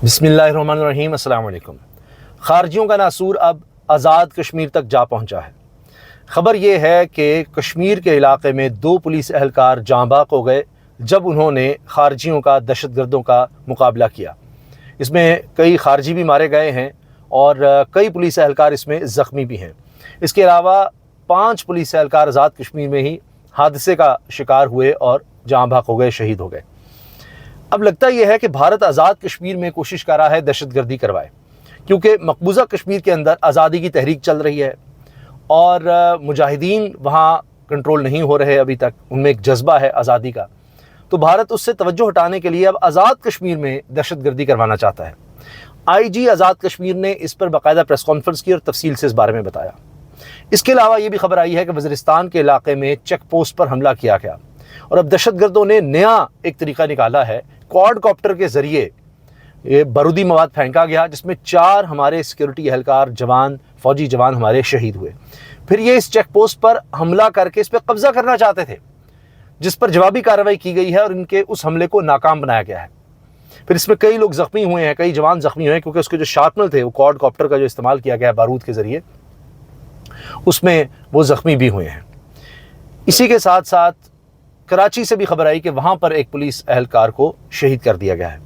بسم اللہ الرحمن الرحیم۔ السلام علیکم۔ خارجیوں کا ناسور اب آزاد کشمیر تک جا پہنچا ہے۔ خبر یہ ہے کہ کشمیر کے علاقے میں 2 پولیس اہلکار جاں بحق ہو گئے جب انہوں نے خارجیوں کا دہشت گردوں کا مقابلہ کیا۔ اس میں کئی خارجی بھی مارے گئے ہیں اور کئی پولیس اہلکار اس میں زخمی بھی ہیں۔ اس کے علاوہ 5 پولیس اہلکار آزاد کشمیر میں ہی حادثے کا شکار ہوئے اور جاں بحق ہو گئے، شہید ہو گئے۔ اب لگتا یہ ہے کہ بھارت آزاد کشمیر میں کوشش کر رہا ہے دہشت گردی کروائے، کیونکہ مقبوضہ کشمیر کے اندر آزادی کی تحریک چل رہی ہے اور مجاہدین وہاں کنٹرول نہیں ہو رہے ابھی تک، ان میں ایک جذبہ ہے آزادی کا، تو بھارت اس سے توجہ ہٹانے کے لیے اب آزاد کشمیر میں دہشت گردی کروانا چاہتا ہے۔ آئی جی آزاد کشمیر نے اس پر باقاعدہ پریس کانفرنس کی اور تفصیل سے اس بارے میں بتایا۔ اس کے علاوہ یہ بھی خبر آئی ہے کہ وزیرستان کے علاقے میں چیک پوسٹ پر حملہ کیا گیا اور اب دہشت گردوں نے نیا ایک طریقہ نکالا ہے، کوڈ کاپٹر کے ذریعے یہ بارودی مواد پھینکا گیا جس میں 4 ہمارے سیکیورٹی اہلکار فوجی جوان ہمارے شہید ہوئے۔ پھر یہ اس چیک پوسٹ پر حملہ کر کے اس پہ قبضہ کرنا چاہتے تھے، جس پر جوابی کارروائی کی گئی ہے اور ان کے اس حملے کو ناکام بنایا گیا ہے۔ پھر اس میں کئی لوگ زخمی ہوئے ہیں، کئی جوان زخمی ہوئے ہیں، کیونکہ اس کے جو شارپنر تھے، وہ کوڈ کاپٹر کا جو استعمال کیا گیا ہے بارود کے ذریعے، اس میں وہ زخمی بھی ہوئے ہیں۔ اسی کے ساتھ ساتھ کراچی سے بھی خبر آئی کہ وہاں پر ایک پولیس اہلکار کو شہید کر دیا گیا ہے۔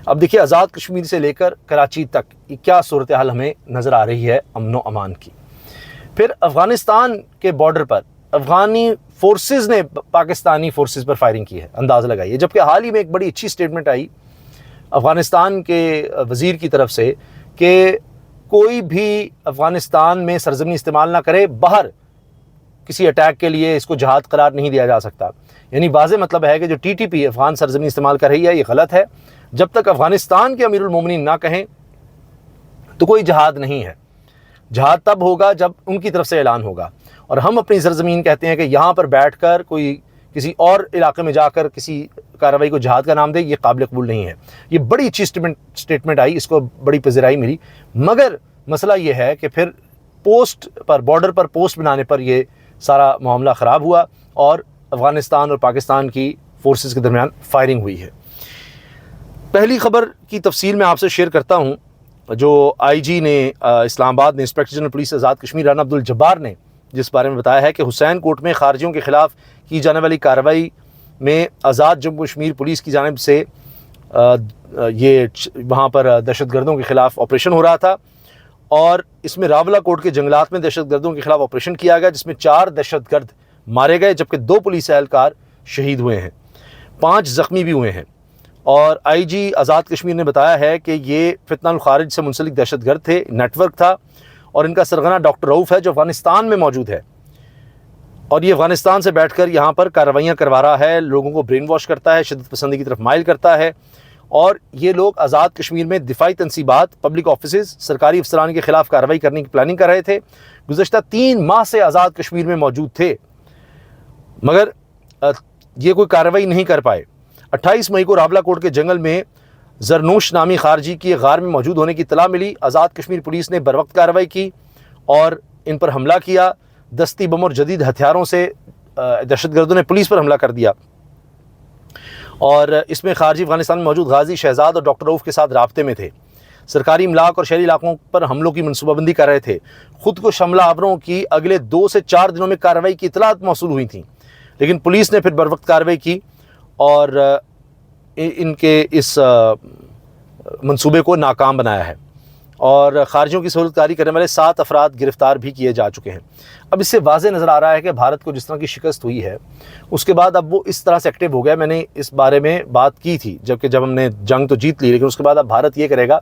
اب دیکھیے آزاد کشمیر سے لے کر کراچی تک کیا صورتحال ہمیں نظر آ رہی ہے امن و امان کی۔ پھر افغانستان کے بارڈر پر افغانی فورسز نے پاکستانی فورسز پر فائرنگ کی ہے، اندازہ لگائیے، جبکہ حال ہی میں ایک بڑی اچھی سٹیٹمنٹ آئی افغانستان کے وزیر کی طرف سے کہ کوئی بھی افغانستان میں سرزمین استعمال نہ کرے، باہر کسی اٹیک کے لیے اس کو جہاد قرار نہیں دیا جا سکتا۔ یعنی واضح مطلب ہے کہ جو ٹی ٹی پی افغان سرزمین استعمال کر رہی ہے یہ غلط ہے۔ جب تک افغانستان کے امیر المومنین نہ کہیں تو کوئی جہاد نہیں ہے۔ جہاد تب ہوگا جب ان کی طرف سے اعلان ہوگا، اور ہم اپنی سرزمین کہتے ہیں کہ یہاں پر بیٹھ کر کوئی کسی اور علاقے میں جا کر کسی کارروائی کو جہاد کا نام دے، یہ قابل قبول نہیں ہے۔ یہ بڑی اچھی سٹیٹمنٹ آئی، اس کو بڑی پذیرائی ملی، مگر مسئلہ یہ ہے کہ پھر پوسٹ پر، بارڈر پر پوسٹ بنانے پر یہ سارا معاملہ خراب ہوا اور افغانستان اور پاکستان کی فورسز کے درمیان فائرنگ ہوئی ہے۔ پہلی خبر کی تفصیل میں آپ سے شیئر کرتا ہوں، جو آئی جی نے اسلام آباد نے inspector general police Azad Kashmir Rana Abdul Jabbar نے جس بارے میں بتایا ہے کہ حسین کوٹ میں خارجیوں کے خلاف کی جانے والی کارروائی میں آزاد جموں کشمیر پولیس کی جانب سے یہ وہاں پر دہشت گردوں کے خلاف آپریشن ہو رہا تھا، اور اس میں راولہ کوٹ کے جنگلات میں دہشت گردوں کے خلاف آپریشن کیا گیا جس میں 4 دہشت گرد مارے گئے جبکہ 2 پولیس اہلکار شہید ہوئے ہیں، 5 زخمی بھی ہوئے ہیں۔ اور آئی جی آزاد کشمیر نے بتایا ہے کہ یہ فتنہ الخارج سے منسلک دہشت گرد تھے، نیٹ ورک تھا، اور ان کا سرغنہ ڈاکٹر رؤف ہے جو افغانستان میں موجود ہے، اور یہ افغانستان سے بیٹھ کر یہاں پر کارروائیاں کروا رہا ہے، لوگوں کو برین واش کرتا ہے، شدت پسندی کی طرف مائل کرتا ہے، اور یہ لوگ آزاد کشمیر میں دفاعی تنصیبات، پبلک آفیسز، سرکاری افسران کے خلاف کارروائی کرنے کی پلاننگ کر رہے تھے۔ گزشتہ 3 ماہ سے آزاد کشمیر میں موجود تھے، مگر یہ کوئی کارروائی نہیں کر پائے۔ 28 مئی کو راولہ کوٹ کے جنگل میں زرنوش نامی خارجی کی غار میں موجود ہونے کی اطلاع ملی۔ آزاد کشمیر پولیس نے بروقت کارروائی کی اور ان پر حملہ کیا۔ دستی بم اور جدید ہتھیاروں سے دہشت گردوں نے پولیس پر حملہ کر دیا، اور اس میں خارجی افغانستان میں موجود غازی شہزاد اور ڈاکٹر رؤف کے ساتھ رابطے میں تھے، سرکاری املاک اور شہری علاقوں پر حملوں کی منصوبہ بندی کر رہے تھے۔ خود کو حملہ آوروں کی اگلے 2 سے 4 دنوں میں کارروائی کی اطلاعات موصول ہوئی تھیں، لیکن پولیس نے پھر بروقت کارروائی کی اور ان کے اس منصوبے کو ناکام بنایا ہے، اور خارجیوں کی سہولت کاری کرنے والے 7 افراد گرفتار بھی کیے جا چکے ہیں۔ اب اس سے واضح نظر آ رہا ہے کہ بھارت کو جس طرح کی شکست ہوئی ہے اس کے بعد اب وہ اس طرح سے ایکٹیو ہو گیا۔ میں نے اس بارے میں بات کی تھی جب ہم نے جنگ تو جیت لی، لیکن اس کے بعد اب بھارت یہ کرے گا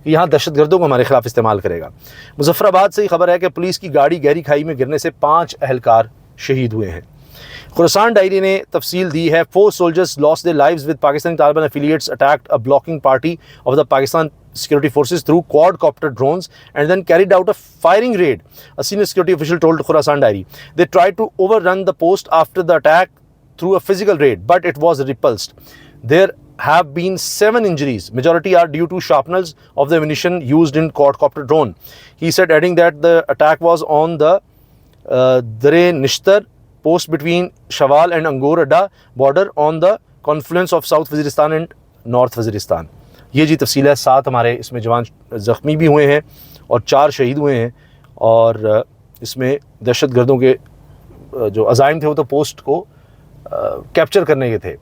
کہ یہاں دہشت گردوں کو ہمارے خلاف استعمال کرے گا۔ مظفر آباد سے ہی خبر ہے کہ پولیس کی گاڑی گہری کھائی میں گرنے سے 5 اہلکار شہید ہوئے ہیں۔ خراسان ڈائری نے تفصیل دی ہے، 4 soldiers lost their lives with Pakistani Taliban affiliates attacked a blocking party of the Pakistan security forces through quadcopter drones and then carried out a firing raid, a senior security official told Khurasan Diary. They tried to overrun the post after the attack through a physical raid, but it was repulsed. There have been 7 injuries. Majority are due to shrapnels of the ammunition used in quadcopter drone. He said, adding that the attack was on the Dare Nishtar post between Shawal and Angor Adda border on the confluence of South Waziristan and North Waziristan. یہ جی تفصیل ہے. 7 ہمارے اس میں جوان زخمی بھی ہوئے ہیں اور 4 شہید ہوئے ہیں. اور اس میں دہشت گردوں کے جو عزائم تھے وہ تو پوسٹ کو کیپچر کرنے کے تھے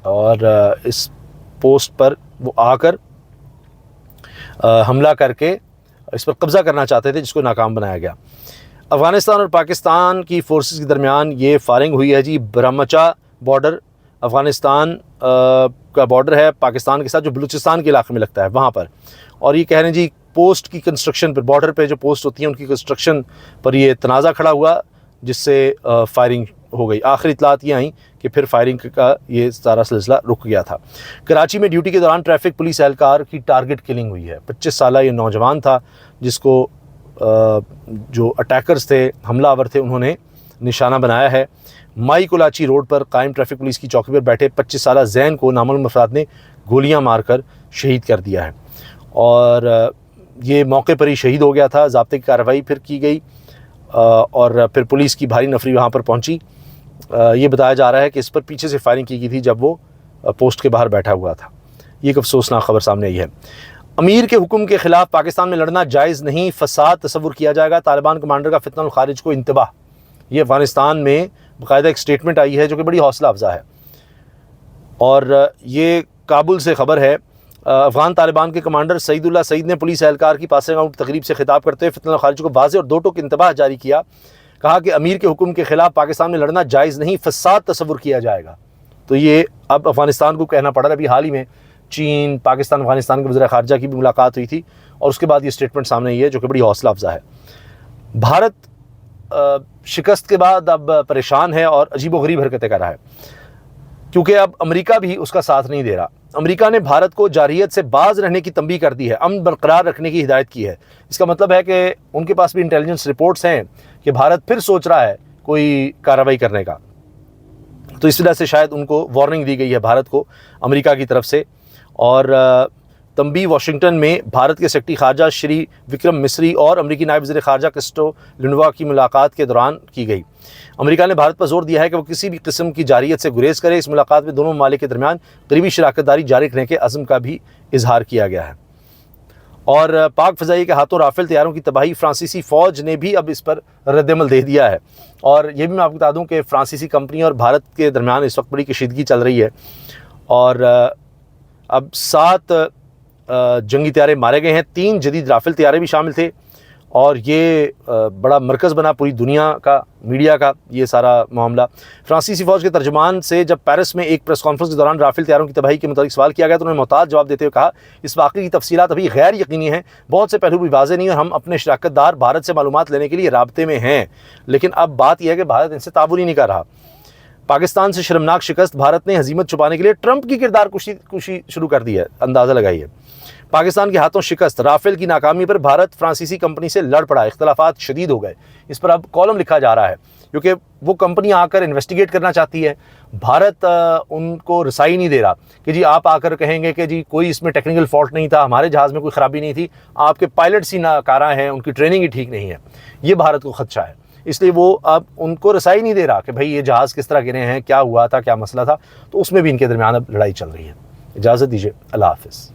اور اس پوسٹ پر وہ آ کر حملہ کر کے اس پر قبضہ کرنا چاہتے تھے، جس کو ناکام بنایا گیا. افغانستان اور پاکستان کی فورسز کے درمیان یہ فائرنگ ہوئی ہے جی. برہمچا بارڈر افغانستان کا بارڈر ہے پاکستان کے ساتھ، جو بلوچستان کے علاقے میں لگتا ہے وہاں پر. اور یہ کہہ رہے ہیں جی پوسٹ کی کنسٹرکشن پر، بارڈر پہ جو پوسٹ ہوتی ہیں ان کی کنسٹرکشن پر یہ تنازع کھڑا ہوا، جس سے فائرنگ ہو گئی. آخری اطلاعات یہ آئیں کہ پھر فائرنگ کا یہ سارا سلسلہ رک گیا تھا. کراچی میں ڈیوٹی کے دوران ٹریفک پولیس اہلکار کی ٹارگٹ کلنگ ہوئی ہے. 25 سالہ یہ نوجوان تھا جس کو جو اٹیکرز تھے، حملہ آور تھے، انہوں نے نشانہ بنایا ہے. مائی کولاچی روڈ پر قائم ٹریفک پولیس کی چوکی پر بیٹھے 25 سالہ زین کو نامعلوم افراد نے گولیاں مار کر شہید کر دیا ہے اور یہ موقع پر ہی شہید ہو گیا تھا. ضابطے کی کارروائی پھر کی گئی اور پھر پولیس کی بھاری نفری وہاں پر پہنچی. یہ بتایا جا رہا ہے کہ اس پر پیچھے سے فائرنگ کی گئی تھی جب وہ پوسٹ کے باہر بیٹھا ہوا تھا. یہ ایک افسوسناک خبر سامنے آئی ہے. امیر کے حکم کے خلاف پاکستان میں لڑنا جائز نہیں، فساد تصور کیا جائے گا. طالبان کمانڈر کا فتنہ الخارج کو انتباہ. یہ افغانستان میں باقاعدہ ایک سٹیٹمنٹ آئی ہے جو کہ بڑی حوصلہ افزا ہے اور یہ کابل سے خبر ہے. افغان طالبان کے کمانڈر سعید اللہ سعید نے پولیس اہلکار کی پاسنگ آؤٹ تقریب سے خطاب کرتے ہوئے فتنہ الخارج کو واضح اور دو ٹوک انتباہ جاری کیا. کہا کہ امیر کے حکم کے خلاف پاکستان میں لڑنا جائز نہیں، فساد تصور کیا جائے گا. تو یہ اب افغانستان کو کہنا پڑا. ابھی حال ہی میں چین، پاکستان، افغانستان کے وزیر خارجہ کی بھی ملاقات ہوئی تھی اور اس کے بعد یہ سٹیٹمنٹ سامنے آئی ہے جو کہ بڑی حوصلہ افزا ہے. بھارت شکست کے بعد اب پریشان ہے اور عجیب و غریب حرکتیں کر رہا ہے کیونکہ اب امریکہ بھی اس کا ساتھ نہیں دے رہا. امریکہ نے بھارت کو جارحیت سے باز رہنے کی تنبیہ کر دی ہے، امن برقرار رکھنے کی ہدایت کی ہے. اس کا مطلب ہے کہ ان کے پاس بھی انٹیلیجنس رپورٹس ہیں کہ بھارت پھر سوچ رہا ہے کوئی کارروائی کرنے کا. تو اس وجہ سے شاید ان کو وارننگ دی گئی ہے بھارت کو امریکہ کی طرف سے. اور تنبیہ واشنگٹن میں بھارت کے سیکرٹری خارجہ شری وکرم مسری اور امریکی نائب وزیر خارجہ کرسٹو لنڈوا کی ملاقات کے دوران کی گئی. امریکہ نے بھارت پر زور دیا ہے کہ وہ کسی بھی قسم کی جارحیت سے گریز کرے. اس ملاقات میں دونوں ممالک کے درمیان قریبی شراکت داری جاری رکھنے کے عزم کا بھی اظہار کیا گیا ہے. اور پاک فضائیہ کے ہاتھوں رافیل طیاروں کی تباہی، فرانسیسی فوج نے بھی اب اس پر رد عمل دے دیا ہے. اور یہ بھی میں آپ کو بتا دوں کہ فرانسیسی کمپنی اور بھارت کے درمیان اس وقت بڑی کشیدگی چل رہی ہے اور اب 7 جنگی طیارے مارے گئے ہیں. 3 جدید رافیل طیارے بھی شامل تھے اور یہ بڑا مرکز بنا پوری دنیا کا، میڈیا کا یہ سارا معاملہ. فرانسیسی فوج کے ترجمان سے جب پیرس میں ایک پریس کانفرنس کے دوران رافیل طیاروں کی تباہی کے متعلق سوال کیا گیا تو انہوں نے محتاط جواب دیتے ہوئے کہا اس واقعے کی تفصیلات ابھی غیر یقینی ہیں، بہت سے پہلو بھی واضح نہیں اور ہم اپنے شراکت دار بھارت سے معلومات لینے کے لیے رابطے میں ہیں. لیکن اب بات یہ ہے کہ بھارت ان سے تعاون ہی نہیں کر رہا. پاکستان سے شرمناک شکست، بھارت نے ہزیمت چھپانے کے لیے ٹرمپ کی کردار کشی شروع کر دی ہے. اندازہ لگائیے. پاکستان کے ہاتھوں شکست، رافیل کی ناکامی پر بھارت فرانسیسی کمپنی سے لڑ پڑا، اختلافات شدید ہو گئے. اس پر اب کالم لکھا جا رہا ہے کیونکہ وہ کمپنی آ کر انویسٹیگیٹ کرنا چاہتی ہے. بھارت ان کو رسائی نہیں دے رہا کہ جی آپ آ کر کہیں گے کہ جی کوئی اس میں ٹیکنیکل فالٹ نہیں تھا، ہمارے جہاز میں کوئی خرابی نہیں تھی، آپ کے پائلٹس ہی ناکارہ ہیں، ان کی ٹریننگ ہی ٹھیک نہیں ہے. یہ بھارت کو خدشہ ہے. اس لیے وہ اب ان کو رسائی نہیں دے رہا کہ بھائی یہ جہاز کس طرح گرے ہیں، کیا ہوا تھا، کیا مسئلہ تھا. تو اس میں بھی ان کے درمیان اب لڑائی چل رہی ہے. اجازت دیجیے، اللہ حافظ.